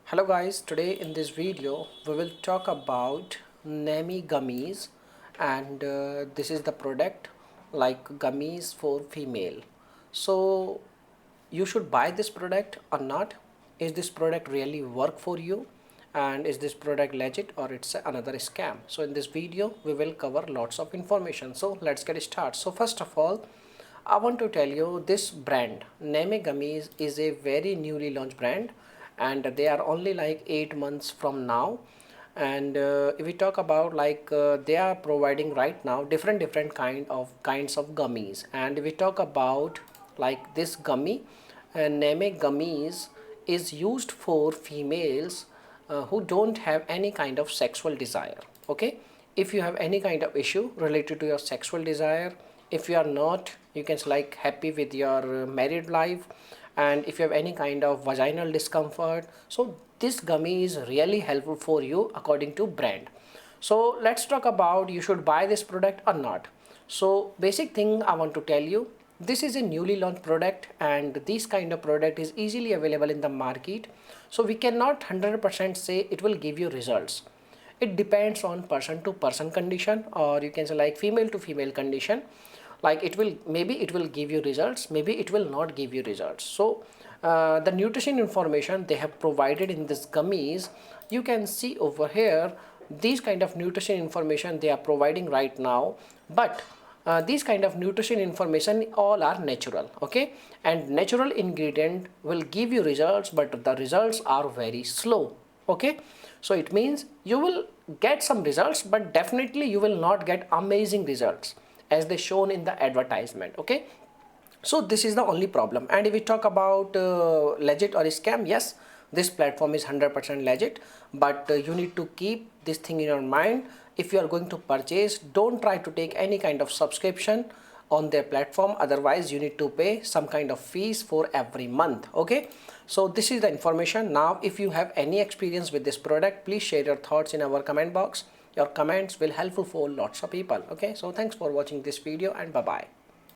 Hello guys, today in this video we will talk about Nemi Gummies and this is the product like gummies for female. So you should buy this product or not? Is this product really work for you? And is this product legit or it's another scam? So in this video we will cover lots of information. So let's get started. So first of all, I want to tell you this brand Nemi Gummies is a very newly launched brand and they are only like 8 months from now. And if we talk about they are providing right now different kinds of gummies. And if we talk about like this gummy, Neme Gummies is used for females who don't have any kind of sexual desire. Okay, if you have any kind of issue related to your sexual desire, if you are not, you can say like happy with your married life, and if you have any kind of vaginal discomfort, so this gummy is really helpful for you according to brand. So let's talk about you should buy this product or not. So basic thing I want to tell you, this is a newly launched product and this kind of product is easily available in the market, so we cannot 100% say it will give you results. It depends on person to person condition, or you can say like female to female condition. Like it will, maybe it will give you results, maybe it will not give you results. So the nutrition information they have provided in this gummies, you can see over here these kind of nutrition information they are providing right now. But these kind of nutrition information all are natural, okay, and natural ingredient will give you results, but the results are very slow. Okay, so it means you will get some results, but definitely you will not get amazing results as they shown in the advertisement. Okay, so this is the only problem. And if we talk about legit or scam, yes, this platform is 100% legit, but you need to keep this thing in your mind. If you are going to purchase, don't try to take any kind of subscription on their platform, otherwise you need to pay some kind of fees for every month. Okay, so this is the information. Now if you have any experience with this product, please share your thoughts in our comment box. Your comments will helpful for lots of people. Okay, so thanks for watching this video and bye bye.